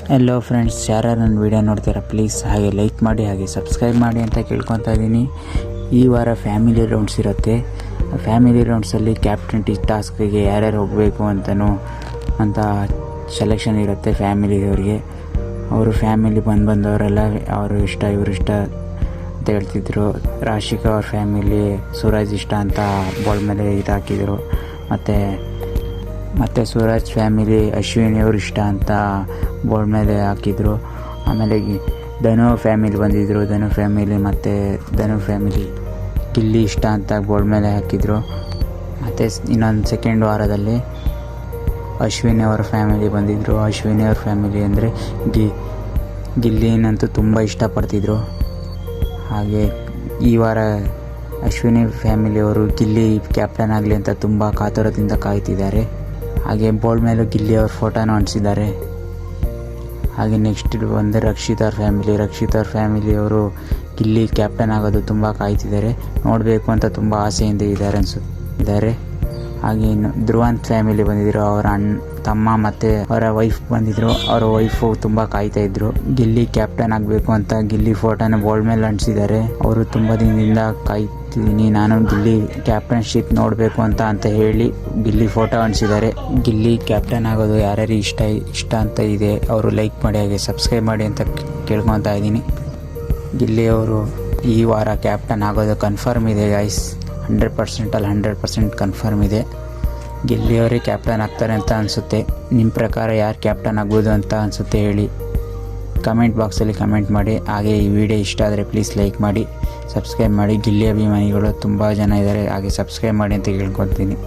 Hello friends, ಯಾರು ನನ್ನ video ನೋಡ್ತೀರಾ ಪ್ಲೀಸ್ ಹಾಗೆ ಲೈಕ್ ಮಾಡಿ ಹಾಗೆ ಸಬ್ಸ್ಕ್ರೈಬ್ ಮಾಡಿ ಅಂತ ಕೇಳ್ಕೊತಾ ಇದ್ದೀನಿ. ಈ ವಾರ ಫ್ಯಾಮಿಲಿ ರೌಂಡ್ಸ್ ಇರುತ್ತೆ. ಫ್ಯಾಮಿಲಿ ರೌಂಡ್ಸಲ್ಲಿ ಕ್ಯಾಪ್ಟನ್ಟಿ ಟಾಸ್ಕ್ಗೆ ಯಾರ್ಯಾರು ಹೋಗಬೇಕು ಅಂತ ಸೆಲೆಕ್ಷನ್ ಇರುತ್ತೆ ಫ್ಯಾಮಿಲಿಯವರಿಗೆ. ಅವರು ಫ್ಯಾಮಿಲಿ ಬಂದವರೆಲ್ಲ ಅವರು ಇಷ್ಟ ಇವರು ಇಷ್ಟ ಅಂತ ಹೇಳ್ತಿದ್ರು. ರಾಶಿಕಾ ಅವ್ರ ಫ್ಯಾಮಿಲಿ ಸೂರಜ್ ಇಷ್ಟ ಅಂತ ಬೋರ್ಡ್ ಮೇಲೆ ಹಾಕಿದರು. ಮತ್ತು ಸೂರಜ್ ಫ್ಯಾಮಿಲಿ ಅಶ್ವಿನಿ ಅವ್ರು ಇಷ್ಟ ಅಂತ ಬೋರ್ಡ್ ಮೇಲೆ ಹಾಕಿದರು. ಆಮೇಲೆ ಧನು ಫ್ಯಾಮಿಲಿ ಬಂದಿದ್ದರು. ಧನು ಫ್ಯಾಮಿಲಿ ಗಿಲ್ಲಿ ಇಷ್ಟ ಅಂತ ಬೋರ್ಡ್ ಮೇಲೆ ಹಾಕಿದರು. ಮತ್ತು ಇನ್ನೊಂದು ಸೆಕೆಂಡ್ ವಾರದಲ್ಲಿ ಅಶ್ವಿನಿ ಅವರ ಫ್ಯಾಮಿಲಿ ಬಂದಿದ್ದರು. ಅಶ್ವಿನಿ ಅವ್ರ ಫ್ಯಾಮಿಲಿ ಅಂದರೆ ಗಿಲ್ಲಿನಂತೂ ತುಂಬ ಇಷ್ಟಪಡ್ತಿದ್ರು. ಹಾಗೆ ಈ ವಾರ ಅಶ್ವಿನಿ ಫ್ಯಾಮಿಲಿಯವರು ಗಿಲ್ಲಿ ಕ್ಯಾಪ್ಟನ್ ಆಗಲಿ ಅಂತ ತುಂಬ ಕಾತುರದಿಂದ ಕಾಯ್ತಿದ್ದಾರೆ. ಹಾಗೆ ಬೋರ್ಡ್ ಮೇಲೂ ಗಿಲ್ಲಿ ಅವ್ರ ಫೋಟೋನ ಅಂಟಿಸಿದ್ದಾರೆ. ಹಾಗೆ ನೆಕ್ಸ್ಟ್ ಬಂದರೆ ರಕ್ಷಿತ್ ಅವ್ರ ಫ್ಯಾಮಿಲಿಯವರು ಗಿಲ್ಲಿ ಕ್ಯಾಪ್ಟನ್ ಆಗೋದು ತುಂಬ ಕಾಯ್ತಿದ್ದಾರೆ. ನೋಡಬೇಕು ಅಂತ ತುಂಬ ಆಸೆಯಿಂದ ಇದ್ದಾರೆ. ಹಾಗೆ ಇನ್ನು ಧ್ರುವಂತ್ ಫ್ಯಾಮಿಲಿ ಬಂದಿದ್ದರು. ಅವರ ತಮ್ಮ ಮತ್ತು ಅವರ ವೈಫ್ ಬಂದಿದ್ದರು. ಅವರ ವೈಫು ತುಂಬ ಕಾಯ್ತಾಯಿದ್ರು. ಗಿಲ್ಲಿ ಕ್ಯಾಪ್ಟನ್ ಆಗಬೇಕು ಅಂತ ಗಿಲ್ಲಿ ಫೋಟೋನ ಬೋರ್ಡ್ ಮೇಲೆ ಅಂಟಿಸಿದ್ದಾರೆ. ಅವರು ತುಂಬ ದಿನದಿಂದ ಕಾಯ್ತಿದ್ದೀನಿ ನಾನು ಗಿಲ್ಲಿ ಕ್ಯಾಪ್ಟನ್ಶಿಪ್ ನೋಡಬೇಕು ಅಂತ ಹೇಳಿ ಗಿಲ್ಲಿ ಫೋಟೋ ಅಂಟಿಸಿದ್ದಾರೆ. ಗಿಲ್ಲಿ ಕ್ಯಾಪ್ಟನ್ ಆಗೋದು ಯಾರ್ಯಾರು ಇಷ್ಟ ಅಂತ ಇದೆ ಅವರು ಲೈಕ್ ಮಾಡಿ ಹಾಗೆ ಸಬ್ಸ್ಕ್ರೈಬ್ ಮಾಡಿ ಅಂತ ಕೇಳ್ಕೊತಾ ಇದ್ದೀನಿ. ಗಿಲ್ಲಿ ಅವರು ಈ ವಾರ ಕ್ಯಾಪ್ಟನ್ ಆಗೋದು ಕನ್ಫರ್ಮ್ ಇದೆ ಗೈಸ್. 100% ಕನ್ಫರ್ಮ್ ಇದೆ. ಗಿಲ್ಲಿಯವರೇ ಕ್ಯಾಪ್ಟನ್ ಆಗ್ತಾರೆ ಅಂತ ಅನಿಸುತ್ತೆ. ನಿಮ್ಮ ಪ್ರಕಾರ ಯಾರು ಕ್ಯಾಪ್ಟನ್ ಆಗ್ಬೋದು ಅಂತ ಅನಿಸುತ್ತೆ ಹೇಳಿ, ಕಮೆಂಟ್ ಬಾಕ್ಸಲ್ಲಿ ಕಮೆಂಟ್ ಮಾಡಿ. ಹಾಗೆ ಈ ವಿಡಿಯೋ ಇಷ್ಟ ಆದರೆ ಪ್ಲೀಸ್ ಲೈಕ್ ಮಾಡಿ, ಸಬ್ಸ್ಕ್ರೈಬ್ ಮಾಡಿ. ಗಿಲ್ಲಿ ಅಭಿಮಾನಿಗಳು ತುಂಬ ಜನ ಇದ್ದಾರೆ, ಹಾಗೆ ಸಬ್ಸ್ಕ್ರೈಬ್ ಮಾಡಿ ಅಂತ ಕೇಳ್ಕೊತೀನಿ.